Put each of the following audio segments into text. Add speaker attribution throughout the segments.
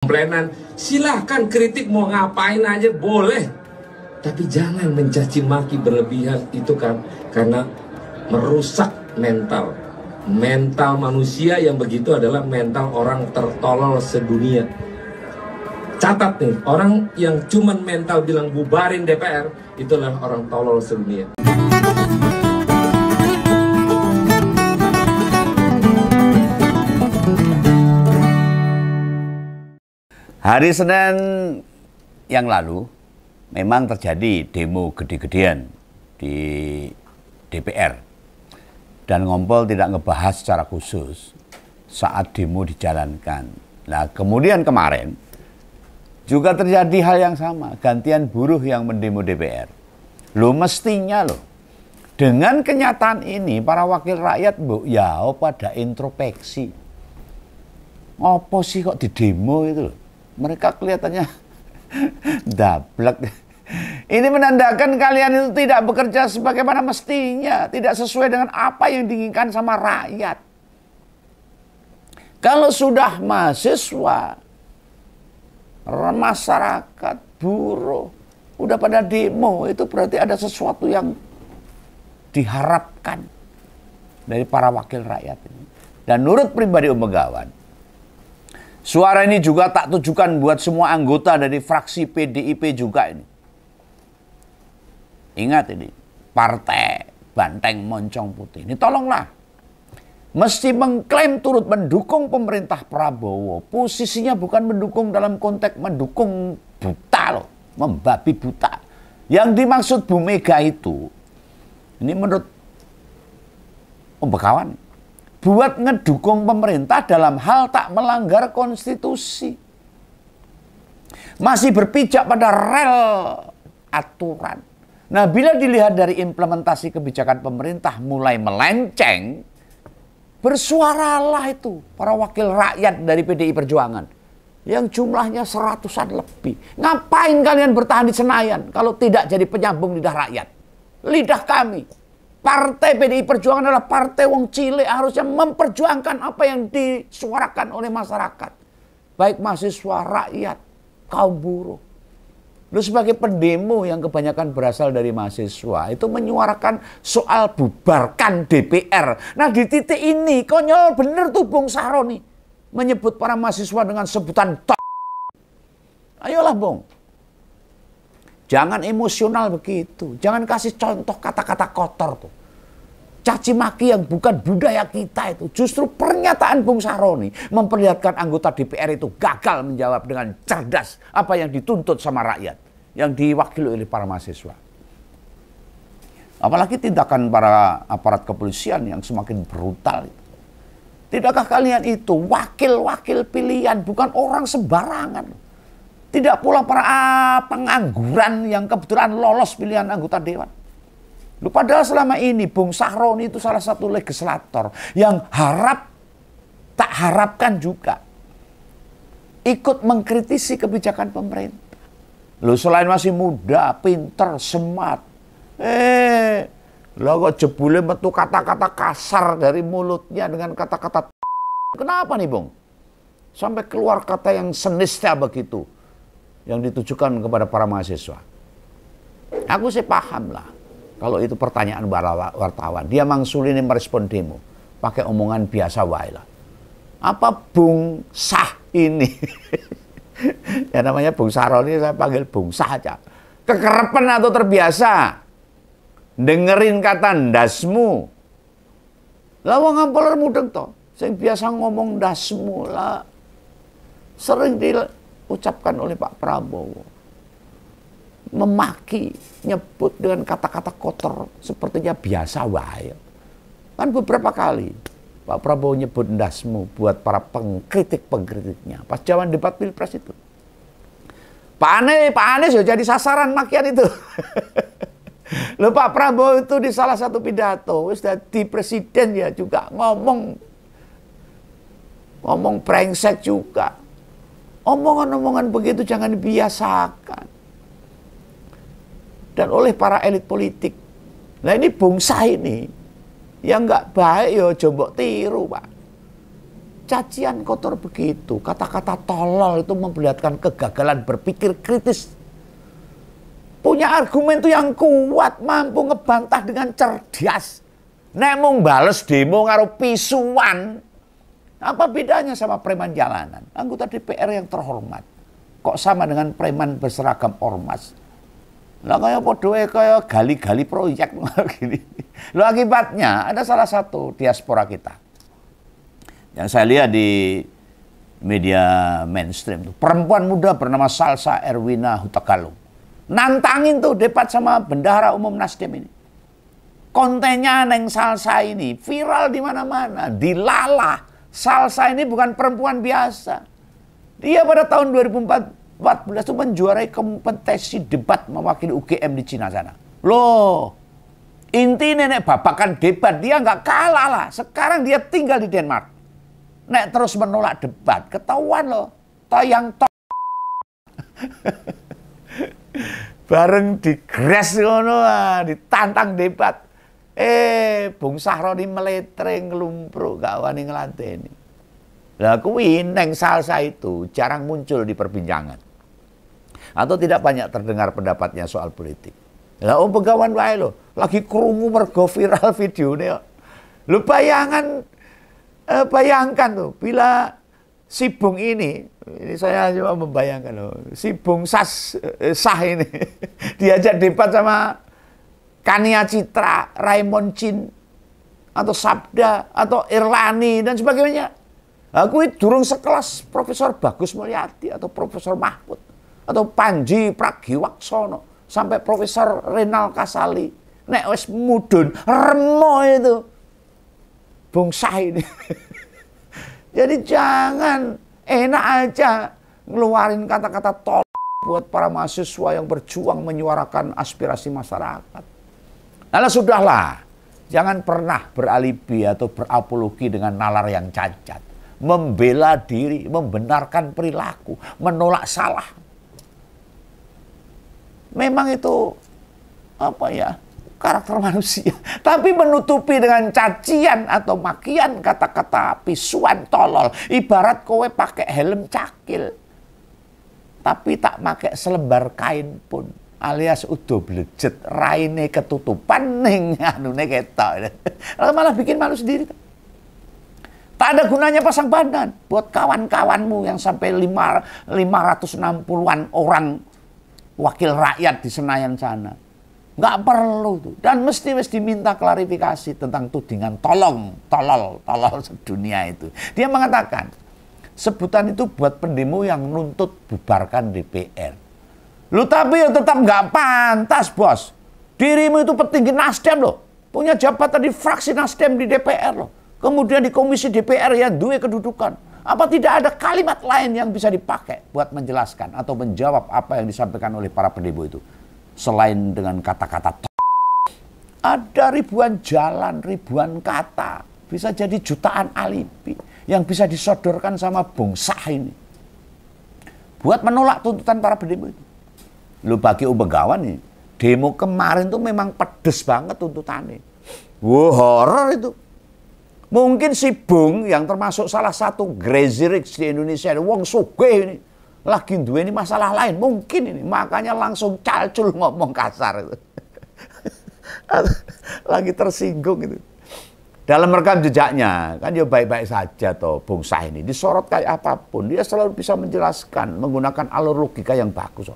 Speaker 1: komplainan, silahkan kritik mau ngapain aja boleh, tapi jangan mencaci maki berlebihan. Itu kan karena merusak mental manusia. Yang begitu adalah mental orang tertolol sedunia. Catat nih, orang yang cuman mental bilang bubarin DPR, itulah orang tolol sedunia.
Speaker 2: Hari Senin yang lalu memang terjadi demo gede-gedean di DPR, dan Ngompol tidak ngebahas secara khusus saat demo dijalankan. Nah, kemudian kemarin juga terjadi hal yang sama, gantian buruh yang mendemo DPR. Mestinya dengan kenyataan ini para wakil rakyat pada introspeksi. Apa sih kok di demo itu loh? Mereka kelihatannya dablek. Ini menandakan kalian itu tidak bekerja sebagaimana mestinya, tidak sesuai dengan apa yang diinginkan sama rakyat. Kalau sudah mahasiswa, masyarakat, buruh, udah pada demo, itu berarti ada sesuatu yang diharapkan dari para wakil rakyat ini. Dan menurut pribadi Om Begawan, suara ini juga tak tujukan buat semua anggota dari fraksi PDIP juga ini. Ingat ini, partai Banteng Moncong Putih ini tolonglah. Mesti mengklaim turut mendukung pemerintah Prabowo. Posisinya bukan mendukung dalam konteks mendukung buta membabi buta. Yang dimaksud Bu Mega itu, ini menurut Om Begawan, buat ngedukung pemerintah dalam hal tak melanggar konstitusi. Masih berpijak pada rel aturan. Nah, bila dilihat dari implementasi kebijakan pemerintah mulai melenceng, bersuaralah itu para wakil rakyat dari PDI Perjuangan yang jumlahnya seratusan lebih. Ngapain kalian bertahan di Senayan kalau tidak jadi penyambung lidah rakyat? Lidah kami. Partai PDI Perjuangan adalah partai wong cilik, harusnya memperjuangkan apa yang disuarakan oleh masyarakat. Baik mahasiswa, rakyat, kaum buruh. Sebagai pendemo yang kebanyakan berasal dari mahasiswa, itu menyuarakan soal bubarkan DPR. Nah, di titik ini konyol bener tuh Bung Saroni menyebut para mahasiswa dengan sebutan Ayolah Bung, jangan emosional begitu. Jangan kasih contoh kata-kata kotor tuh. Caci maki yang bukan budaya kita itu. Justru pernyataan Bung Saroni memperlihatkan anggota DPR itu gagal menjawab dengan cerdas apa yang dituntut sama rakyat, yang diwakili oleh para mahasiswa. Apalagi tindakan para aparat kepolisian yang semakin brutal itu. Tidakkah kalian itu wakil-wakil pilihan, bukan orang sembarangan. Tidak pula para pengangguran yang kebetulan lolos pilihan anggota dewan. Padahal selama ini Bung Saroni itu salah satu legislator yang tak harapkan juga ikut mengkritisi kebijakan pemerintah. Selain masih muda, pinter, smart, kok jebule metu kata-kata kasar dari mulutnya dengan kata-kata kenapa nih Bung? Sampai keluar kata yang senista begitu yang ditujukan kepada para mahasiswa. Aku sih paham lah kalau itu pertanyaan wartawan. Dia mangsulin merespon demo pakai omongan biasa wae lah. Apa Bung Sah ini? Ya namanya Bung Saroni, saya panggil Bung Sah aja. Kekerepen atau terbiasa dengerin kata ndasmu. Lah wong Ngompol mudeng to, sing biasa ngomong ndasmu lah sering diucapkan oleh Pak Prabowo. Memaki, nyebut dengan kata-kata kotor sepertinya biasa wae. Kan beberapa kali Pak Prabowo nyebut ndasmu buat para pengkritik-pengkritiknya pas zaman debat Pilpres itu. Pak Anies ya jadi sasaran makian itu. Pak Prabowo itu di salah satu pidato wis dadi presiden ya juga ngomong brengsek juga. Omongan-omongan begitu jangan dibiasakan. Dan oleh para elit politik. Nah ini Bung Sah ini yang nggak baik ya coba tiru Pak. cacian kotor begitu. Kata-kata tolol itu memperlihatkan kegagalan berpikir kritis. Punya argumen itu yang kuat, mampu ngebantah dengan cerdas. Nek mung bales demo karo pisuan, apa bedanya sama preman jalanan? Anggota DPR yang terhormat kok sama dengan preman berseragam ormas? Lah kayak podoe kayak gali-gali proyek gini. Lo akibatnya ada salah satu diaspora kita yang saya lihat di media mainstream tuh, perempuan muda bernama Salsa Erwina Hutagalung nantangin tuh debat sama bendahara umum Nasdem ini. Kontennya neng Salsa ini viral di mana-mana, dilalah. Salsa ini bukan perempuan biasa. Dia pada tahun 2014 itu menjuarai kompetisi debat mewakili UGM di Cina sana. Loh, intinya nek babakan debat dia nggak kalah lah. Sekarang dia tinggal di Denmark. Nek terus menolak debat, ketahuan loh. Toyang bareng digres ngono, ditantang debat. Bung Sahroni meletre ngelumpruk gak wani ngelanteni. Lah kuwi neng Salsa itu jarang muncul di perbincangan. Atau tidak banyak terdengar pendapatnya soal politik. Lah pegawan wae lho, lagi krungu mergo viral videone kok. Lu bayangkan tuh bila si Bung ini saya cuma membayangkan loh, si Bung Sah ini diajak debat sama Kania Citra, Raymond Chin, atau Sabda, atau Irlani, dan sebagainya. Aku itu durung sekelas Profesor Bagus Mulyadi, atau Profesor Mahfud, atau Panji Pragiwaksono, sampai Profesor Renal Kasali. Nek wis mudun, remo itu. Bung Sah ini. Jadi jangan enak aja ngeluarin kata-kata tol buat para mahasiswa yang berjuang menyuarakan aspirasi masyarakat. Nah, sudahlah, jangan pernah beralibi atau berapologi dengan nalar yang cacat. Membela diri, membenarkan perilaku, menolak salah. Memang itu karakter manusia. Tapi menutupi dengan cacian atau makian, kata-kata pisuan tolol. Ibarat kowe pakai helm cakil, tapi tak pakai selembar kain pun. Alias udah blejet, raine ketutupan ning anune ketok. Malah bikin malu sendiri. Tak ada gunanya pasang badan buat kawan-kawanmu yang sampai 560-an orang wakil rakyat di Senayan sana. Nggak perlu tuh. Dan mesti diminta klarifikasi tentang tudingan tolol sedunia itu. Dia mengatakan, sebutan itu buat pendemo yang nuntut bubarkan DPR. Lu tapi tetap nggak pantas, bos. Dirimu itu petinggi Nasdem loh. Punya jabatan di fraksi Nasdem di DPR loh. Kemudian di komisi DPR yang duwe kedudukan. Apa tidak ada kalimat lain yang bisa dipakai buat menjelaskan atau menjawab apa yang disampaikan oleh para pendemo itu? Selain dengan kata-kata ada ribuan jalan, ribuan kata. Bisa jadi jutaan alibi yang bisa disodorkan sama Bung Sah ini. Buat menolak tuntutan para pendemo itu. Lu bagi Begawan nih, demo kemarin tuh memang pedes banget tuntutannya. Wah, horor itu. Mungkin si Bung yang termasuk salah satu Crazy Rich di Indonesia, wong sugih ini, lagi duweni masalah lain. Mungkin ini, makanya langsung calcul ngomong kasar itu. Lagi tersinggung itu. Dalam rekam jejaknya, kan dia baik-baik saja toh Bung Sah ini. Disorot kayak apapun, dia selalu bisa menjelaskan menggunakan alur logika yang bagus.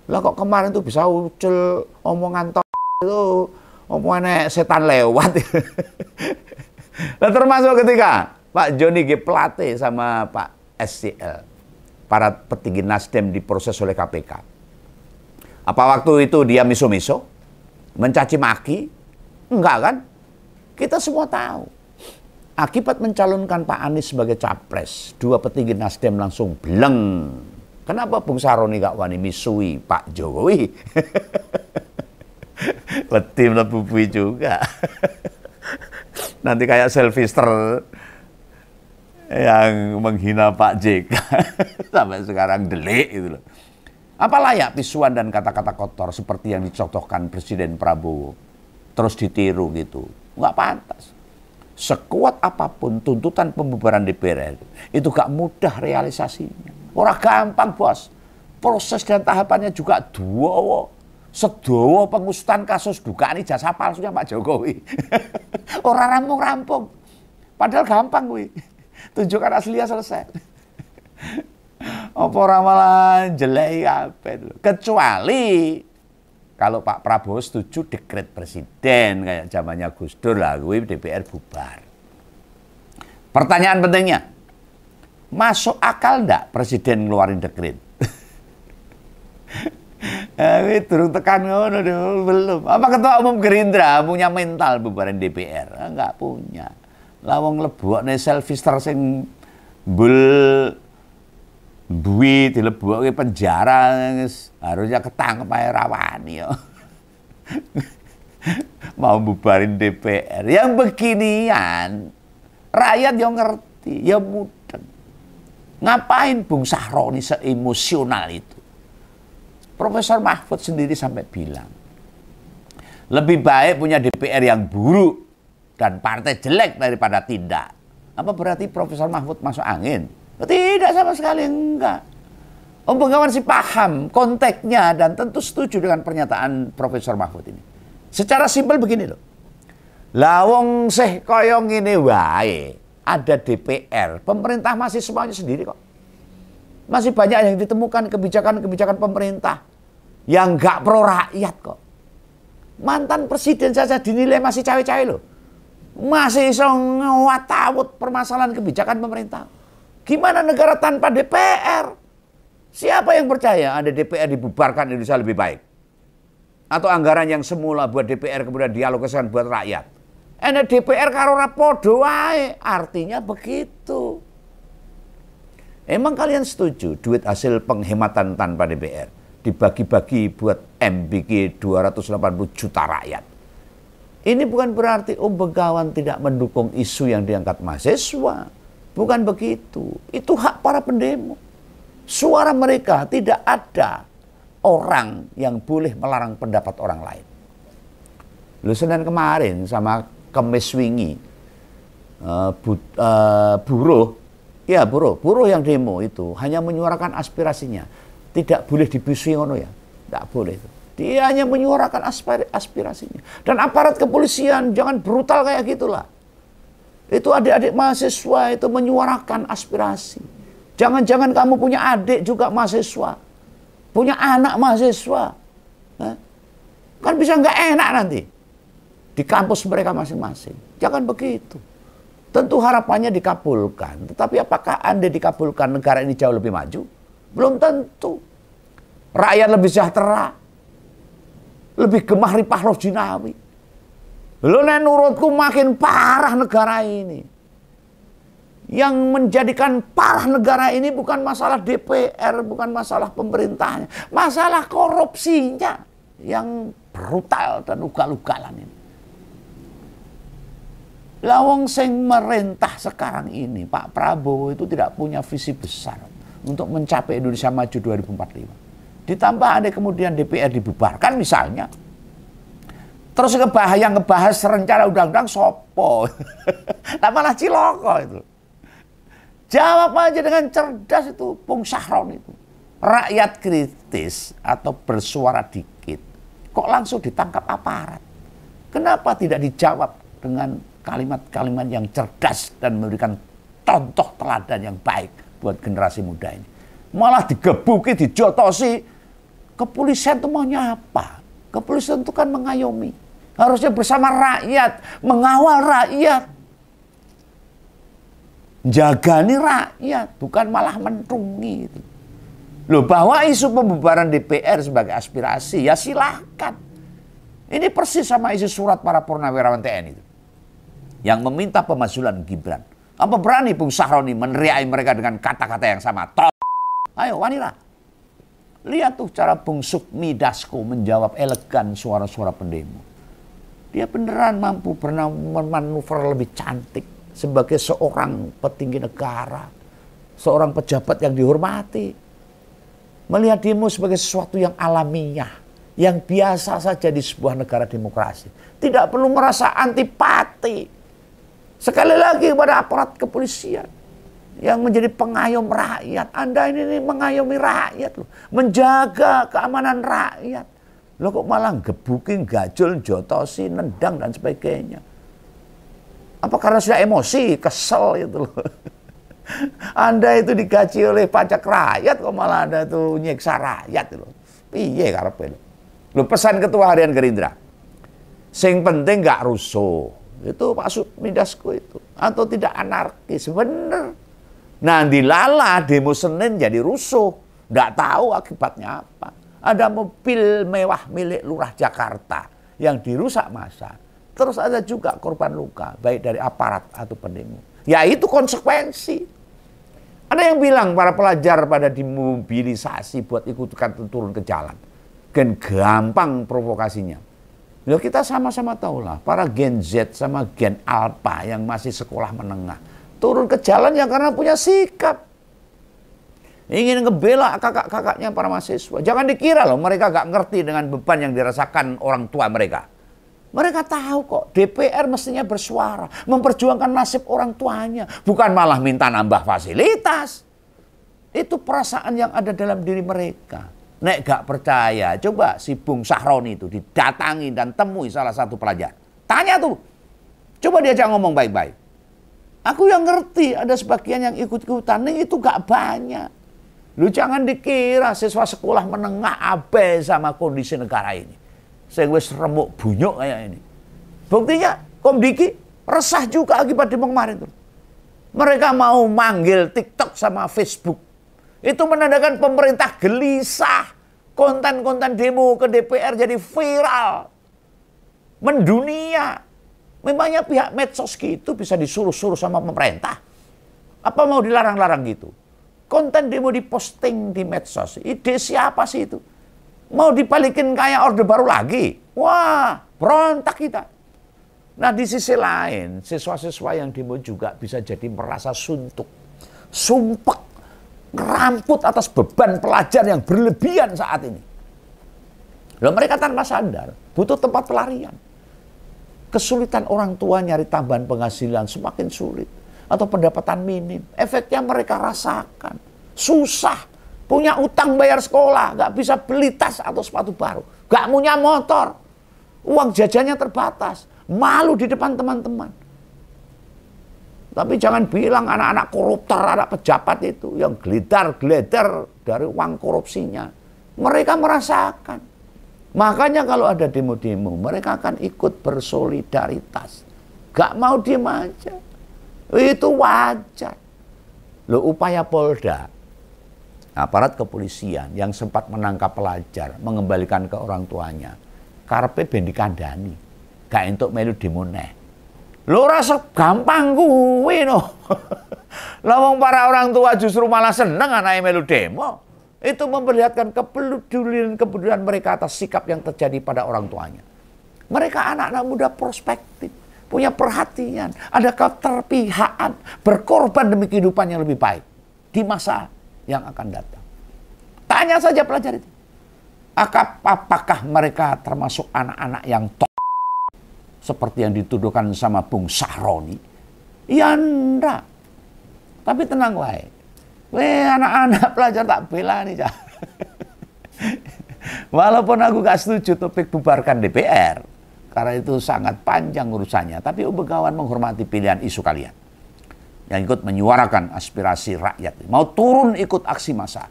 Speaker 2: Lah kok kemarin tuh bisa ucul omongan itu, omongannya setan lewat. Nah, termasuk ketika Pak Joni G. Plate sama Pak SCL, para petinggi Nasdem diproses oleh KPK. Apa waktu itu dia miso-miso, mencaci maki? Enggak kan? Kita semua tahu. Akibat mencalonkan Pak Anies sebagai capres, dua petinggi Nasdem langsung bleng. Kenapa Bung Saroni gak wani misui Pak Jokowi? Tim lebih juga. Nanti kayak Sylvester yang menghina Pak JK. Sampai sekarang delik gitu loh. Apa layak pisuan dan kata-kata kotor seperti yang dicontohkan Presiden Prabowo terus ditiru gitu? Nggak pantas. Sekuat apapun tuntutan pembubaran DPR itu gak mudah realisasinya. Orang gampang, Bos. Proses dan tahapannya juga duo. Sedowo pengusutan kasus dugaan ijazah palsunya Pak Jokowi. Orang rampung-rampung. Padahal gampang kuwi. Tunjukkan aslinya selesai. Apa ora malah jelek kabeh. Kecuali kalau Pak Prabowo setuju dekret presiden kayak zamannya Gus Dur lah, kuwi DPR bubar. Pertanyaan pentingnya, masuk akal enggak presiden ngeluarin dekret? Durung tekan ngono belum. Apa ketua umum Gerindra punya mental bubaran DPR? Enggak punya. Lawang lebokne selfister sing bul bui dilebokke penjara harusnya ketangkep ae rawani yo. Mau bubarin DPR. Yang beginian rakyat yang ngerti, ya mudeng. Ngapain Bung Sahroni seemosional itu? Profesor Mahfud sendiri sampai bilang, lebih baik punya DPR yang buruk dan partai jelek daripada tidak. Apa berarti Profesor Mahfud masuk angin? Tidak, sama sekali enggak. Om Bengawan sih paham konteksnya dan tentu setuju dengan pernyataan Profesor Mahfud ini. Secara simpel begini loh. Lawong seh koyong ini wae. Ada DPR, pemerintah masih semuanya sendiri kok. Masih banyak yang ditemukan kebijakan-kebijakan pemerintah yang nggak pro rakyat kok. Mantan presiden saja dinilai masih cawe-cawe loh. Masih iso ngawat-awut permasalahan kebijakan pemerintah. Gimana negara tanpa DPR? Siapa yang percaya ada DPR dibubarkan Indonesia lebih baik? Atau anggaran yang semula buat DPR kemudian dialokasikan buat rakyat? Enak DPR karo ora podo wae. Artinya begitu. Emang kalian setuju duit hasil penghematan tanpa DPR dibagi-bagi buat MBK 280 juta rakyat? Ini bukan berarti Om Bengawan tidak mendukung isu yang diangkat mahasiswa. Bukan begitu. Itu hak para pendemo. Suara mereka tidak ada orang yang boleh melarang pendapat orang lain. Lu Senin kemarin sama Kemis wingi buruh yang demo itu hanya menyuarakan aspirasinya. Tidak boleh dibisui ngono ya. Tidak boleh itu. Dia hanya menyuarakan aspirasinya. Dan aparat kepolisian jangan brutal kayak gitulah. Itu adik-adik mahasiswa itu menyuarakan aspirasi. Jangan-jangan kamu punya adik juga mahasiswa. Punya anak mahasiswa. Kan bisa nggak enak nanti. Di kampus mereka masing-masing. Jangan begitu. Tentu harapannya dikabulkan. Tetapi apakah Anda dikabulkan negara ini jauh lebih maju? Belum tentu. Rakyat lebih sejahtera. Lebih gemah ripah roh jinawi. Lo menurutku makin parah negara ini. Yang menjadikan parah negara ini bukan masalah DPR, bukan masalah pemerintahnya. Masalah korupsinya yang brutal dan ugal-ugalan ini. Lawang sing merintah sekarang ini, Pak Prabowo itu tidak punya visi besar untuk mencapai Indonesia Maju 2045. Ditambah ada kemudian DPR dibubarkan misalnya. Terus ngebahas rencana undang-undang sopo. Nah malah ciloko itu. Jawab aja dengan cerdas itu, Bung Sahroni itu. Rakyat kritis atau bersuara dikit, kok langsung ditangkap aparat? Kenapa tidak dijawab dengan kalimat-kalimat yang cerdas dan memberikan contoh teladan yang baik buat generasi muda ini? Malah digebuki, dijotosi. Kepolisian itu maunya apa? Kepolisian itu kan mengayomi. Harusnya bersama rakyat, mengawal rakyat. Jagani rakyat, bukan malah mentungi. Loh, bahwa isu pembubaran DPR sebagai aspirasi, ya silahkan. Ini persis sama isi surat para purnawirawan TNI itu. Yang meminta pemazulan Gibran. Apa berani Bung Sahroni meneriaki mereka dengan kata-kata yang sama? Ayo, wanilah. Lihat tuh cara Bung Sukmi Dasko menjawab elegan suara-suara pendemo. Dia beneran mampu bermanuver lebih cantik sebagai seorang petinggi negara, seorang pejabat yang dihormati. Melihat demo sebagai sesuatu yang alamiah, yang biasa saja di sebuah negara demokrasi. Tidak perlu merasa antipati. Sekali lagi kepada aparat kepolisian yang menjadi pengayom rakyat. Anda ini mengayomi rakyat loh, menjaga keamanan rakyat. Loh kok malah gebukin, gajul, jotosi, nendang dan sebagainya. Apa karena sudah emosi, kesel itu loh. Anda itu digaji oleh pajak rakyat kok malah Anda itu nyiksa rakyat loh. Piye karepe lho. Lho pesan Ketua Harian Gerindra. Sing penting gak rusuh. Itu Pak Sudmidasku itu. Atau tidak anarkis. Bener. Nah dilala demo Senin jadi rusuh. Nggak tahu akibatnya apa. Ada mobil mewah milik Lurah Jakarta yang dirusak massa. Terus ada juga korban luka. Baik dari aparat atau pendemo. Ya itu konsekuensi. Ada yang bilang para pelajar pada dimobilisasi buat ikutkan turun ke jalan. Kan gampang provokasinya. Loh kita sama-sama tahulah, para Gen Z sama Gen Alpha yang masih sekolah menengah turun ke jalan ya karena punya sikap. Ingin ngebela kakak-kakaknya para mahasiswa. Jangan dikira loh mereka gak ngerti dengan beban yang dirasakan orang tua mereka. Mereka tahu kok DPR mestinya bersuara, memperjuangkan nasib orang tuanya. Bukan malah minta nambah fasilitas. Itu perasaan yang ada dalam diri mereka. Nek gak percaya, coba si Bung Sahroni itu didatangi dan temui salah satu pelajar. Tanya tuh, coba diajak ngomong baik-baik. Aku yang ngerti, ada sebagian yang ikut-ikutan, itu gak banyak. Lu jangan dikira siswa sekolah menengah abai sama kondisi negara ini. Saya wis remuk bunyuk kayak ini. Buktinya, Komdiki resah juga akibat demo kemarin tuh. Mereka mau manggil TikTok sama Facebook. Itu menandakan pemerintah gelisah. Konten-konten demo ke DPR jadi viral. Mendunia. Memangnya pihak medsos gitu bisa disuruh-suruh sama pemerintah? Apa mau dilarang-larang gitu? Konten demo diposting di medsos. Ide siapa sih itu? Mau dibalikin kayak Orde Baru lagi? Wah, berontak kita. Nah di sisi lain, siswa-siswa yang demo juga bisa jadi merasa suntuk. Sumpek. Ngeramput atas beban pelajar yang berlebihan saat ini. Loh mereka tanpa sadar, butuh tempat pelarian. Kesulitan orang tua nyari tambahan penghasilan semakin sulit. Atau pendapatan minim. Efeknya mereka rasakan. Susah. Punya utang bayar sekolah. Gak bisa beli tas atau sepatu baru. Gak punya motor. Uang jajannya terbatas. Malu di depan teman-teman. Tapi jangan bilang anak-anak koruptor, anak pejabat itu yang gledar-gledar dari uang korupsinya. Mereka merasakan. Makanya kalau ada demo-demo, mereka akan ikut bersolidaritas. Gak mau diem aja. Itu wajar. Loh upaya Polda, aparat kepolisian yang sempat menangkap pelajar, mengembalikan ke orang tuanya. Karepe ben dikandani. Gak entuk melu demo neh. Lo rasa gampang kuwi no. Lawang para orang tua justru malah seneng anaknya melu demo. Itu memperlihatkan kepedulian mereka atas sikap yang terjadi pada orang tuanya. Mereka anak-anak muda prospektif, punya perhatian, ada keterpihakan, berkorban demi kehidupan yang lebih baik di masa yang akan datang. Tanya saja pelajar itu. Apakah mereka termasuk anak-anak yang seperti yang dituduhkan sama Bung Sahroni? Ya enggak. Tapi tenang wae. Anak-anak pelajar tak bela nih. Walaupun aku gak setuju topik bubarkan DPR. Karena itu sangat panjang urusannya. Tapi Begawan menghormati pilihan isu kalian. Yang ikut menyuarakan aspirasi rakyat. Mau turun ikut aksi massa.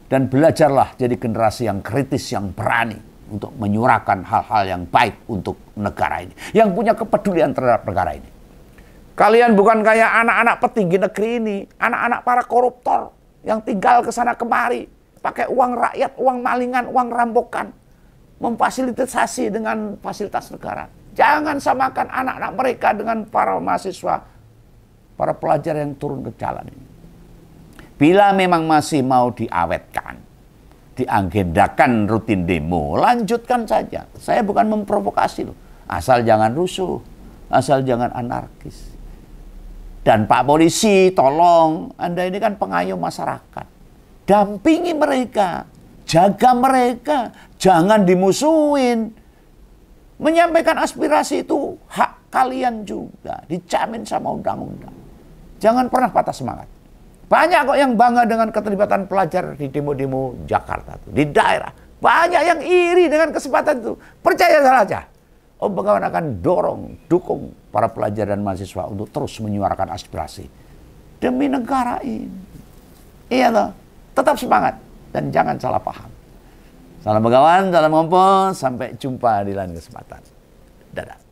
Speaker 2: Dan belajarlah jadi generasi yang kritis, yang berani. Untuk menyuarakan hal-hal yang baik untuk negara ini. Yang punya kepedulian terhadap negara ini. Kalian bukan kayak anak-anak petinggi negeri ini. Anak-anak para koruptor. Yang tinggal ke sana kemari. Pakai uang rakyat, uang malingan, uang rampokan. Memfasilitasi dengan fasilitas negara. Jangan samakan anak-anak mereka dengan para mahasiswa. Para pelajar yang turun ke jalan ini. Bila memang masih mau diawetkan. Diagendakan rutin demo, lanjutkan saja. Saya bukan memprovokasi loh. Asal jangan rusuh, asal jangan anarkis. Dan Pak Polisi, tolong, Anda ini kan pengayom masyarakat. Dampingi mereka, jaga mereka, jangan dimusuhin. Menyampaikan aspirasi itu hak kalian juga dijamin sama undang-undang. Jangan pernah patah semangat. Banyak kok yang bangga dengan keterlibatan pelajar di demo-demo Jakarta tuh, di daerah. Banyak yang iri dengan kesempatan itu. Percaya saja. Om Bengawan akan dukung para pelajar dan mahasiswa untuk terus menyuarakan aspirasi demi negara ini. Iya toh, tetap semangat dan jangan salah paham. Salam Bengawan, salam Ngompo, sampai jumpa di lain kesempatan. Dadah.